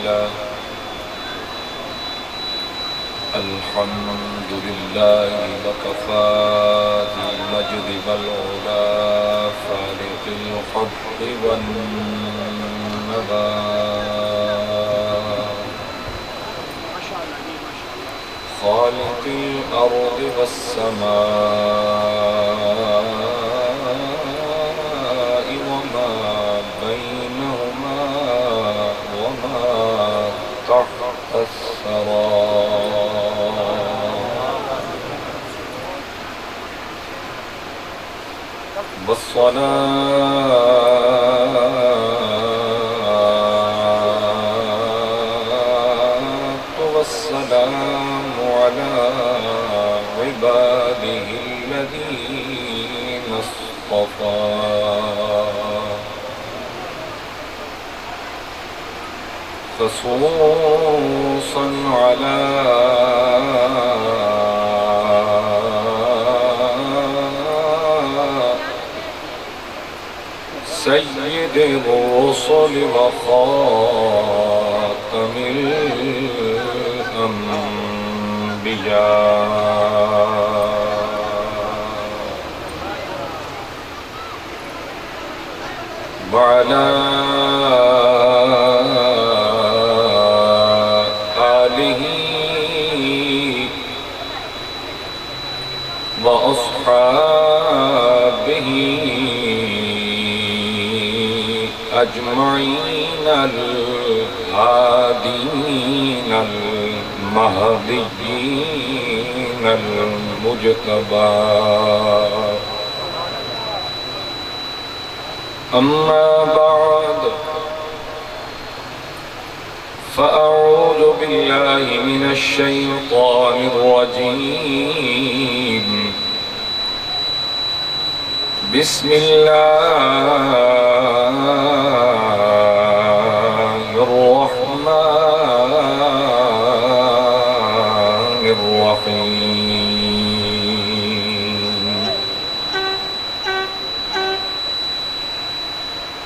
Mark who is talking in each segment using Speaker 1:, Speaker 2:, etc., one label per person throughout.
Speaker 1: لله الحمد لله وكفى بالمجد والعلا فالق الحب والنبات خالق الأرض والسماء وما بينهما وما تحت الثرى والصلاة والسلام على عباده الذين اصطفى خصوصا على سيد الرسل وخاتم الأنبياء وعلى آله وأصحابه أجمعين الهادين المهديين المجتبى أما بعد فأعوذ بالله من الشيطان الرجيم بسم الله الرحمن الرحيم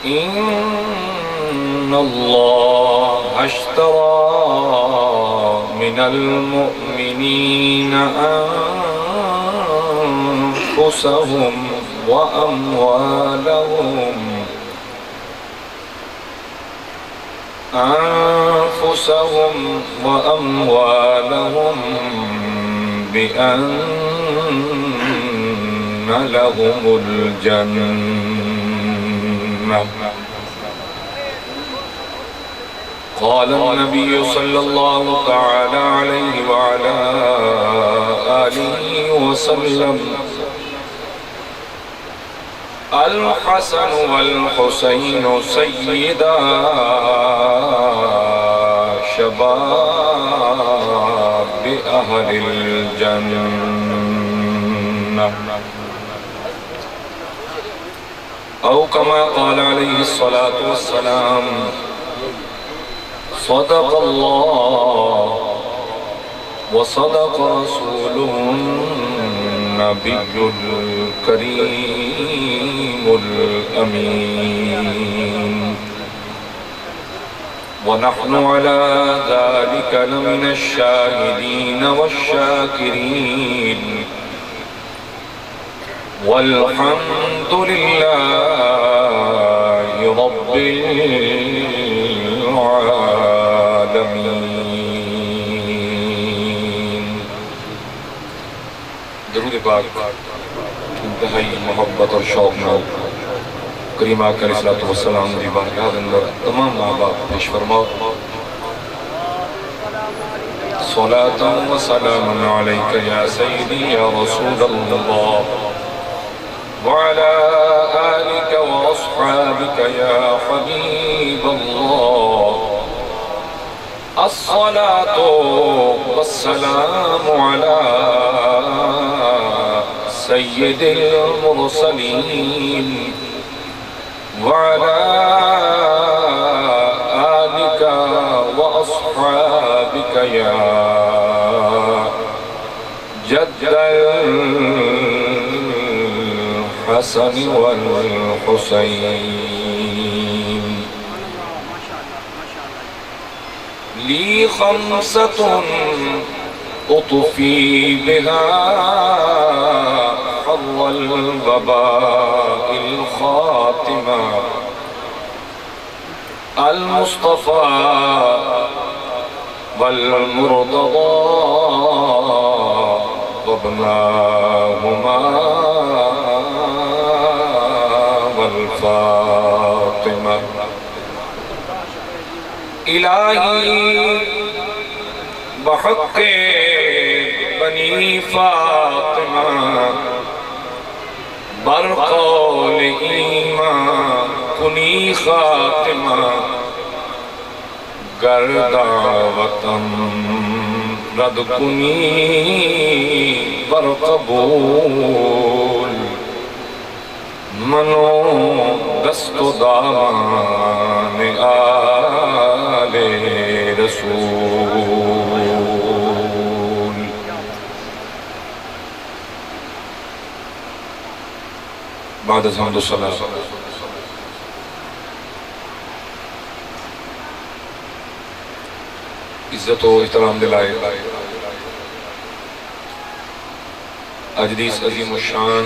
Speaker 1: إن الله اشترى من المؤمنين أنفسهم وأموالهم بأن لهم الجنة قال النبي صلى الله تعالى عليه وعلى آله وسلم الحسن والحسين سيدا شباب أهل الجنة أو كما قال عليه الصلاة والسلام صدق الله وصدق رسوله النبي الكريم الأمين ونحن على ذلك لمن الشاهدين والشاكرين والحمد لله رب العالمين درود پاک انتہائی محبت اور شوق میں کریم آقا علیہ السلام دی بارگاہ اندر تمام ماں باپ پیش فرماؤ صلاة و سلام علیکہ یا سیدی یا رسول اللہ وعلى آلك وأصحابك يا حبيب الله الصلاة والسلام على سيد المرسلين وعلى آلك وأصحابك يا جد الحسن والحسين لی خمسۃ اطفی بہا حر الوباء الخاتمہ المصطفى والمرتضى وابناهما والفاطمة إلهي بحق بني فاطمة برقول ایمان کنی خاتمہ گردہ وطن رد کنی بر قبول منو دست و دامان آل رسول. بعد از حمد و صلاة عزت و احترام دلائے اجدیس عظیم الشان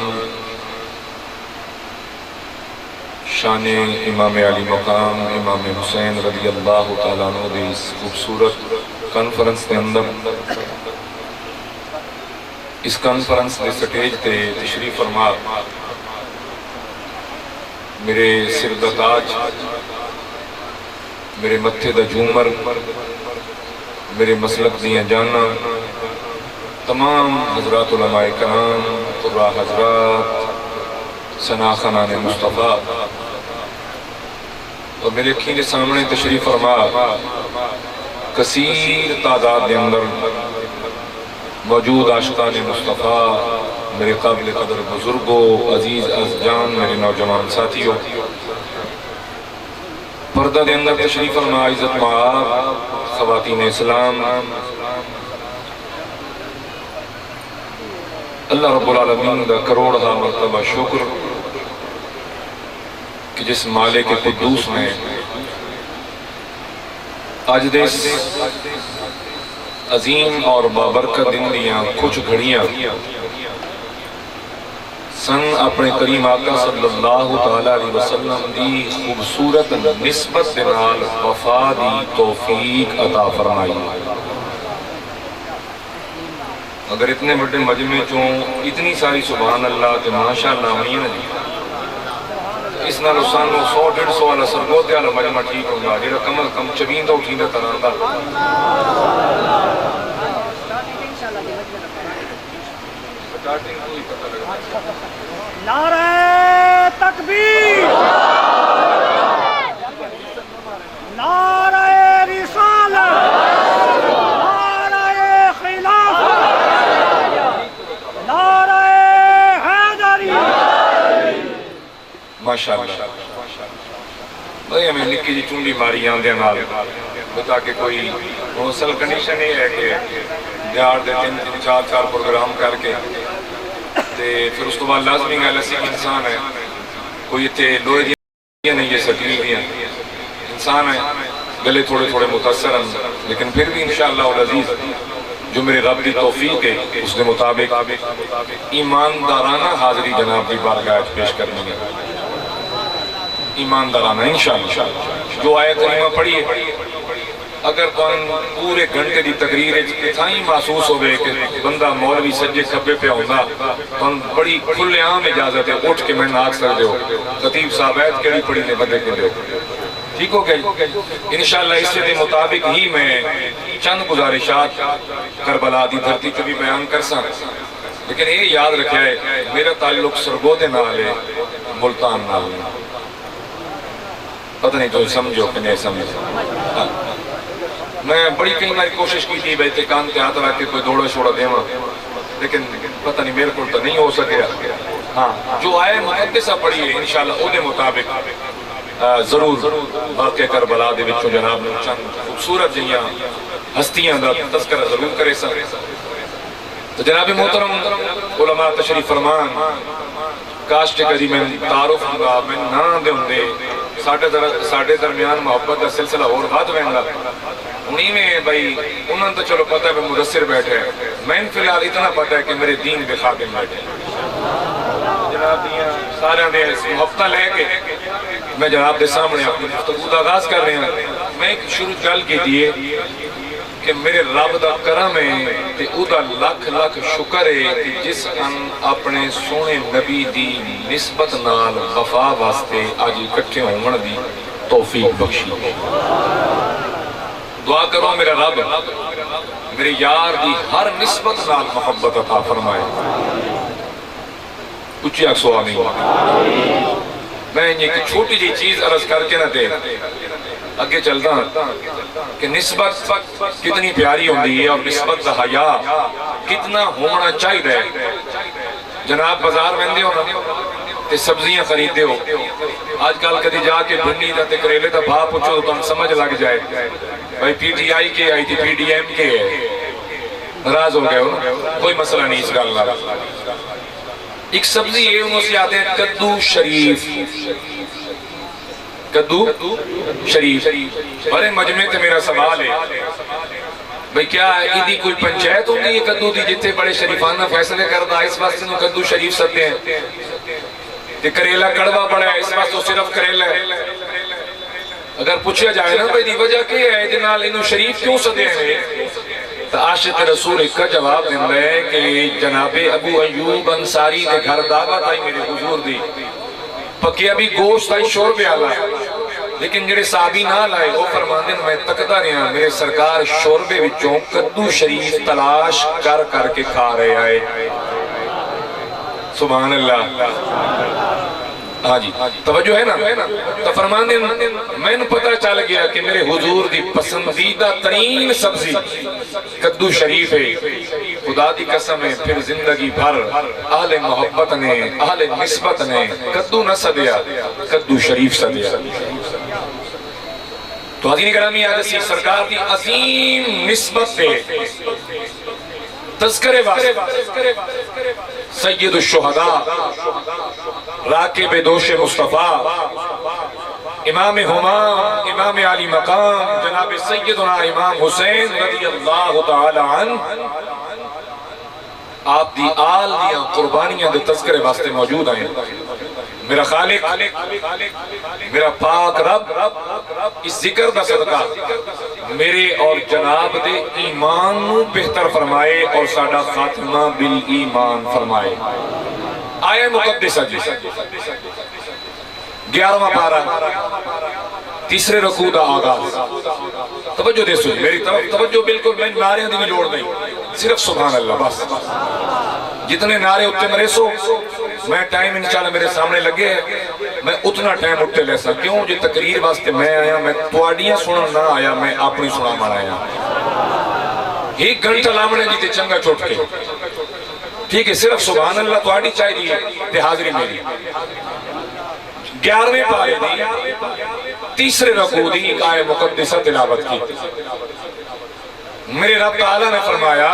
Speaker 1: شان امام علی مقام امام حسین رضی اللہ تعالیٰ عنہ دی اس خوبصورت کانفرنس کے اندر اس کانفرنس کے سٹیج تے تشریف فرما میرے سر دا تاج میرے متھے دا جھومر میرے مسلک دیاں جانا تمام حضرات علماء کرام قرآن حضرات سناخنان مصطفیٰ اور میرے اکھیں کے سامنے تشریف فرما کثیر تعداد کے اندر موجود عاشقان مصطفیٰ میرے قابل قدر بزرگوں عزیز از جان میرے نوجوان ساتھیوں پردہ دے اندر تشریف فرما عزت معاب خواتین اسلام اللہ رب العالمین دا کروڑا مرتبہ شکر کہ جس مالک قدوس نے آج دیس عظیم اور بابرکت دن دیاں کچھ گھڑیاں سن اپنے کریم آقا صلی اللہ تعالیٰ علیہ وسلم دی خوبصورت نسبت دنال وفا دی توفیق عطا فرمائی. اگر اتنے بڑے مجمع چوں اتنی ساری سبحان اللہ تے ماشاءاللہ ہوئی نا جی اس نال سانو 100-150 والا سرگوتے والا مجمع ٹھیک ہوگا جیڑا کم از کم چبین دا اٹھین دا تراندا
Speaker 2: نعرہ تکبیر نعرہ رسالت نعرہ خلافت نعرہ حیدری.
Speaker 1: ماشاءاللہ بھئی ہمیں نکی جی چونڈی ماری آندے نال بتا کہ کوئی اصل کنڈیشن یہ ہے کہ دیار دے 3-4 پروگرام کر کے پھر اس کو بعد لازمی گا لسی انسان ہے کوئی اتھے لوہے دیا نہیں یہ سکیل دیا انسان ہے گلے تھوڑے متاثر ہیں لیکن پھر بھی انشاءاللہ العزیز جو میرے رب کی توفیق ہے اس کے مطابق ایماندارانہ حاضری جناب کی بارگاہ پیش کرنی ہے ایماندارانہ انشاءاللہ جو آیت کریمہ پڑھی ہے اگر کون پورے گھنٹے دی تقریر اتھائی محسوس ہوئے کہ بندہ مولوی سجے کھبے پہ ہوندہ کون بڑی کھلے عام اجازت ہے اٹھ کے میں ناک سر دے ہو خطیب صاحب ایت کڑی پڑی نے بدے کے دے ہو ٹھیک ہو گئی انشاءاللہ اس سے مطابق ہی میں چند گزارشات کربلا دی دھرتی کو بھی بیان کر ساں لیکن یہ یاد رکھا ہے میرا تعلق سرگودے نال ہے ملتان نال ہے پتہ نہیں تو سمجھو کہ نہیں سمجھو میں بڑی کئی باری کوشش کی تھی بیتے کان کے ہاتھ رکھ کے کوئی دوڑا شوڑا دیواں لیکن پتہ نہیں میرے کو تو نہیں ہو سکے ہاں جو آئے مقدسہ پڑھی ہے انشاءاللہ او دے مطابق ضرور واقع کربلا دے وچوں جناب نے چند خوبصورت جیاں ہستیاں دا تذکرہ ضرور کرے سا تو جناب محترم علماء تشریف فرمان کاشت کری میں تعارف ہوں میں نہ دے ہوں دے ساڑھے درمیان محبت دا سلسلہ اور بات وینگا انہی میں بھائی انہوں تو چلو پتہ ہے میں مدثر بیٹھے ہیں، میں فی الحال اتنا پتہ ہے کہ میرے دین دے خادم بیٹھے ہیں۔ جناب دیاں سارے دے ہفتہ لے کے میں جناب دے سامنے اپنی گفتگو دا آغاز کر رہے ہیں۔ میں ایک شروع گل کی دیئے کہ میرے رب دا کرم ہے تے او دا لکھ لکھ شکر ہے کہ جس ان اپنے سونے نبی دی نسبت نال وفا واسطے آج اکٹھے ہون دی توفیق بخشی۔ دعا کرو میرا رب میرے یار دی ہر نسبت نال محبت عطا فرمائے۔ کچھ ایک سوال نہیں، میں ایک چھوٹی جی چیز عرض کر کے نہ دے اگے چلتا کہ نسبت کتنی پیاری ہوندی ہے اور نسبت دا حیا کتنا ہونا چاہیے۔ جناب بازار ویندے ہو نا تے سبزیاں خریدے ہو، آج کل کدی جا کے بھنڈی دا تے کریلے دا بھاؤ پوچھو تو تم سمجھ لگ جائے بھائی پی ٹی آئی کے آئی تھی پی ڈی ایم کے ہے، ناراض ہو گئے ہو نا، کوئی مسئلہ نہیں اس گل نال۔ ایک سبزی ہے انہوں سے آتے ہیں کدو شریف، کدو شریف۔ بڑے مجمع تے میرا سوال ہے بھئی کیا ایدی کوئی پنچایت ہوندی ہے کدو دی جتے بڑے شریفانہ فیصلے کردہ اس واسطے انہوں کدو شریف سکتے ہیں تے کریلا کڑوا بڑا ہے اس واسطے صرف کریلا ہے؟ اگر پوچھا جائے نا بھئی دی وجہ کی ہے جنال انہوں شریف کیوں سدے ہیں تو عاشق رسول ایک کا جواب دن رہے کہ جناب ابو ایوب انصاری دے گھر دعوت آئی میرے حضور دی پکی ابھی گوشت آئی شور پہ آلا لیکن جڑے صحابی نہ لائے وہ فرماندے میں تکتا رہا میرے سرکار شوربے وچوں کدو شریف تلاش کر کر کے کھا رہے آئے۔ سبحان اللہ۔ ہاں جی توجہ ہے نا، تو فرماندے میں نے پتہ چل گیا کہ میرے حضور دی پسندیدہ ترین سبزی کدو شریف ہے۔ خدا دی قسم ہے پھر زندگی بھر اہل محبت نے اہل نسبت نے کدو نہ سدیا کدو شریف سدیا۔ تو حضرین گرامی آج اسی سرکار دی عظیم نسبت پہ تذکرے واسطے سید الشہداء راکب دوش مصطفیٰ امام ہمام امام علی مقام جناب سیدنا امام حسین رضی اللہ تعالی عنہ آپ دی آل دیاں قربانیاں دے تذکرے واسطے موجود ہیں۔ میرا خالق میرا پاک رب اس ذکر دا صدقہ میرے اور جناب دے ایمان نو بہتر فرمائے اور ساڈا خاتمہ بالایمان فرمائے۔ آیہ مقدسہ جی 11واں پارہ تیسرے رکوع دا آغاز۔ توجہ دے سو میری طرف توجہ، بالکل میں نعرے دی بھی لوڑ نہیں، صرف سبحان اللہ بس۔ جتنے نعرے اٹھتے مرے سو میں ٹائم انشاءاللہ میرے سامنے لگے ہیں میں اتنا ٹائم اٹھتے لے سا کیوں جی تقریر واسطے میں آیا، میں تواڈیاں سنن نہ آیا، میں اپنی سنا مار آیا۔ ایک گھنٹہ لامنے جی تے چنگا چھوٹ کے ٹھیک ہے، صرف سبحان اللہ تواڈی چاہی دی ہے تے حاضری میری۔ 11ویں پارے دی تیسرے رکوع دی ایک آیہ مقدسہ تلاوت کی۔ میرے رب تعالیٰ نے فرمایا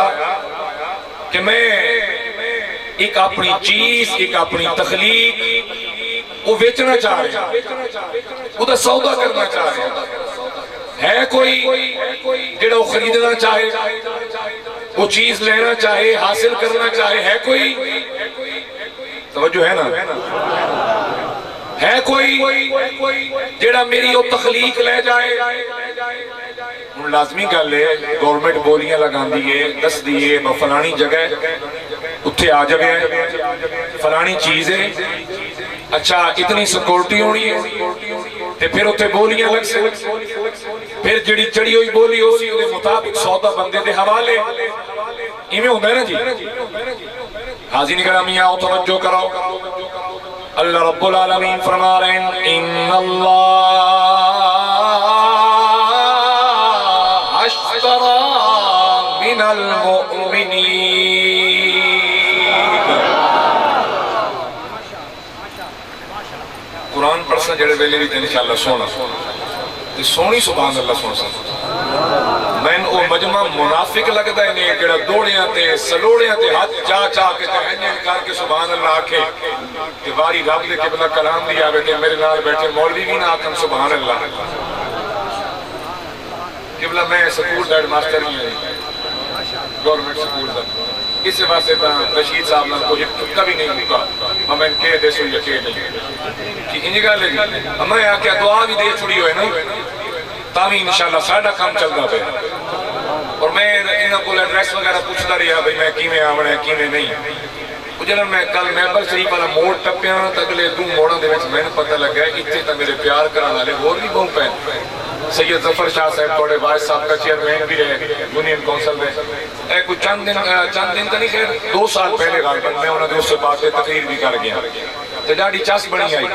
Speaker 1: کہ میں ایک اپنی چیز ایک اپنی تخلیق وہ بیچنا چاہ رہے ہیں، وہ دا سودا کرنا چاہ رہے ہیں۔ ہے کوئی جڑا وہ خریدنا چاہے، وہ چیز لینا چاہے، حاصل کرنا چاہے؟ ہے کوئی؟ توجہ ہے نا؟ ہے کوئی جڑا میری وہ تخلیق لے جائے؟ لازمی گل ہے گورنمنٹ بولیاں لگان دیئے دس دیئے فلانی جگہ اتھے آ جگہ فلانی چیز ہے، اچھا اتنی سیکورٹی ہونی ہے تے پھر اتھے بولیاں لگ سے پھر جڑی چڑی ہوئی بولی اسی دے مطابق سودا بندے دے حوالے ایمیں ہوندہ ہے نا جی۔ حاضرین گرامی آؤ توجہ کرو، اللہ رب العالمین فرما رہے ہیں ان اللہ اشترى من المؤمنین۔ قرآن پڑھنا جڑے ویلے بھی انشاءاللہ سونا سونی سبحان اللہ سن سکتا میں او مجمع منافق لگتا ہے نہیں جڑا دوڑیاں تے سلوڑیاں تے ہاتھ چاہ چاہ کے تہنیاں کر کے سبحان اللہ آکھے کہ واری رب دے قبلہ کلام دیا بیٹھے میرے نال بیٹھے مولوی بھی نہ آکھن سبحان اللہ۔ قبلہ میں سکول دا ہیڈ ماسٹر ہی ہیں گورنمنٹ سکول دا اس واسطے تا رشید صاحب نے کوئی چکا بھی نہیں ہوگا میں کہہ دے سو یقین نہیں کہ انجی گا لے میں آکیا دعا بھی دے چھڑی ہوئے نا تاوی انشاءاللہ ساڑھا کام چل دا پہ اور میں انہوں کو ایڈریس وغیرہ پوچھتا رہا بھئی میں کیمیں آوڑے ہیں کیمیں نہیں جنہوں میں کل میمبر شریف والا موڑ ٹپیاں تگلے دو موڑوں دے وچ میں نے پتہ لگ گیا اتنے تک میرے پیار کرانا لے اور بھی بہت پہن سید ظفر شاہ صاحب توڑے وائس صاحب کا چیئرمین بھی رہے یونین کونسل میں اے کچھ چند دن تا نہیں خیر 2 سال پہلے غالباً میں انہوں نے اس سے بات تقریر بھی کر گیا تو جاڑی چاس بڑی آئی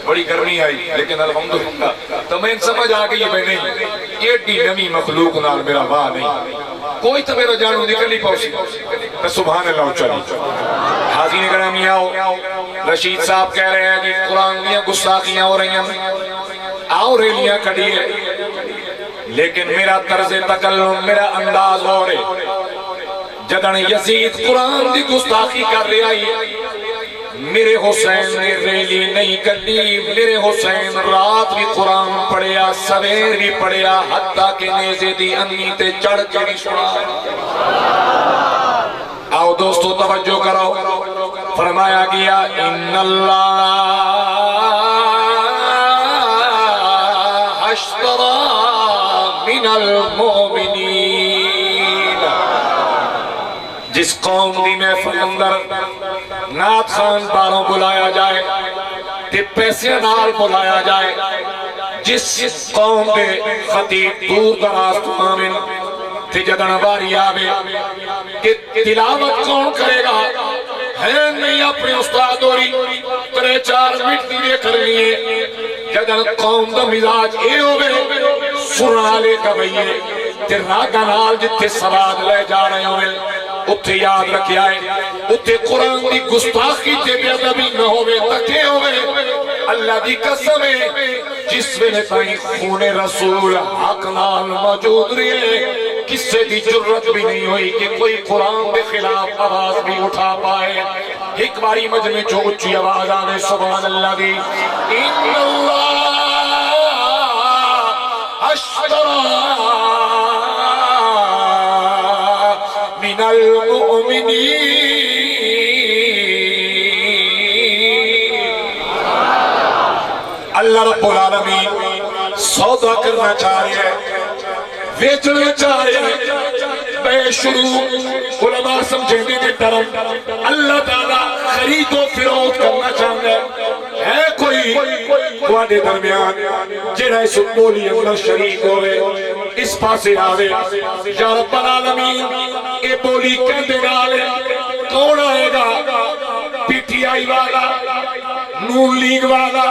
Speaker 1: بڑی گرمی آئی لیکن الحمدللہ تو میں سمجھ آگئی میں نہیں ایڈی نمی مخلوق نال میرا واہ نہیں کوئی تو میرا جانو نکل ہی پہنچی تو سبحان اللہ چلی حاضرین گرامی آؤ رشید صاحب کہہ رہے ہیں کہ قرآن دیاں گستاخیاں ہو رہی ہیں آؤ ریلیاں کھڑی ہے لیکن میرا طرز تکلم میرا انداز ہو رہے جدن یزید قرآن دی گستاخی کر رہے آئی میرے حسین نے ریلی نہیں کردی میرے حسین رات بھی قرآن پڑھیا سویر بھی پڑھیا حتیٰ کہ نیزے دی امی تے چڑھ کے بھی سنا آؤ دوستو توجہ کرو فرمایا گیا ان اللہ اشترى من المؤمنین جس قوم دی محفل اندر نعت خان باروں بلایا جائے تے پیسے نال بلایا جائے جس قوم دے خطیب دور دراز تو آمن تے جدن باری آوے کہ تلاوت کون کرے گا ہے نہیں اپنے استاد ہوری 3-4 منٹ دیئے کر لیے جدن قوم دا مزاج اے ہوئے سنالے کا بھئیے تے راگا نال جتے سواد لے جا رہے ہوئے اتھے یاد رکھے آئے اتھے قرآن دی گستاخی تے بے ادبی نہ ہوئے تکے ہوئے اللہ دی قسم ہے جس میں تائیں خون رسول حق نال موجود رہے کس سے دی جرت بھی نہیں ہوئی کہ کوئی قرآن دے خلاف آواز بھی اٹھا پائے ایک باری مجمع جو اچھی آواز آنے سبحان اللہ دی ان اللہ اشترى من المؤمنین اللہ رب العالمین سودا کرنا چاہے بیچنا چاہے بے شروع علماء سمجھیں دے درم اللہ تعالیٰ خرید و فروخت کرنا چاہتا ہے کوئی تواڈے درمیان جڑا اس بولی اندر شریک ہوئے اس پاسے آوے یا رب العالمین اے بولی کہندے نالے کون آئے گا پی ٹی آئی والا نون لیگ والا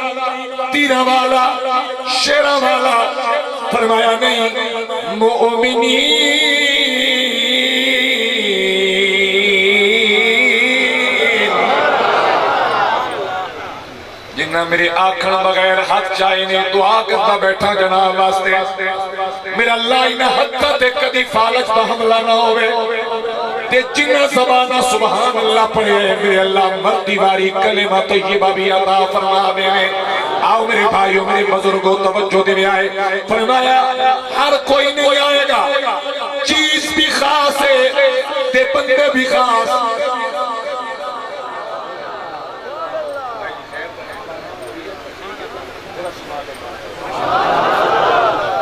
Speaker 1: تیرہ والا شیرہ والا فرمایا نہیں مؤمنین جنہ میرے آکھن بغیر حق چاہے نے دعا کرتا بیٹھا جناب واسطے میرا اللہ انہ حقہ تے کدی فالج پہ حملہ نہ ہوئے تے جنہ زبانہ سبحان اللہ پڑھے میرے اللہ مردی واری کلمہ طیبہ بھی عطا فرما دے میں آؤ میرے بھائیوں میرے بزرگوں توجہ دے میں آئے فرمایا ہر کوئی نہیں آئے گا چیز بھی خاص ہے تے بندے بھی خاص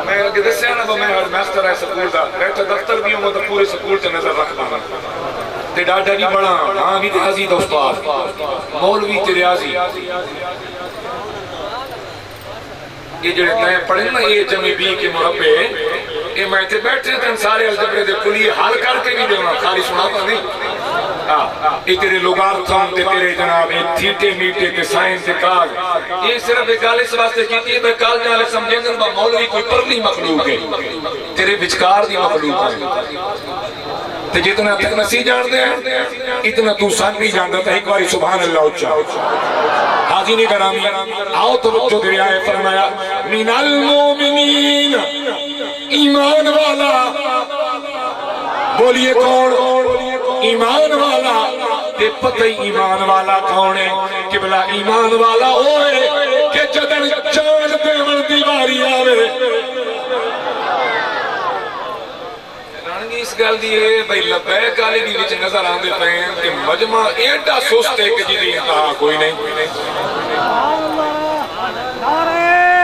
Speaker 1: میں اگر دسیا نا میں ہر ماسٹر ہے سکول دا بیٹھا دفتر بھی ہوں تو پورے سکول سے نظر رکھ پانا تے ڈاڈا نہیں بڑا ہاں بھی ریاضی دا استاد مولوی تے ریاضی یہ جڑے میں پڑھے نا یہ جمع بی کے مربع یہ میں تے بیٹھے تھے سارے الجبرے دے کلی حل کر کے بھی دینا خالی سنا تو نہیں یہ تیرے لوگارتھم تے تیرے جناب تھیٹے میٹے کے سائن تے کال یہ صرف ایک گال اس واسطے کیتی ہے میں کال جانے سمجھیں گے با مولوی کوئی پرلی مخلوق ہے تیرے بچکار دی مخلوق ہے تے جتنا تک نسی جان دے ہیں اتنا تو سان بھی جان دیتا ہے ایک باری سبحان اللہ اچھا حاضرین کرامی آؤ توجہ دے آئے فرمایا من المومنین ایمان والا بولیے کون ایمان والا تے پتہ ایمان والا کون ہے کہ بلا ایمان والا ہوئے کہ جدن چاند دیون دیواری آوے اس گل دی ہے بھئی لبیک علی دی وچ نظر آندے پے کہ مجمع ایڈا سست ہے کہ جی انتہا کوئی نہیں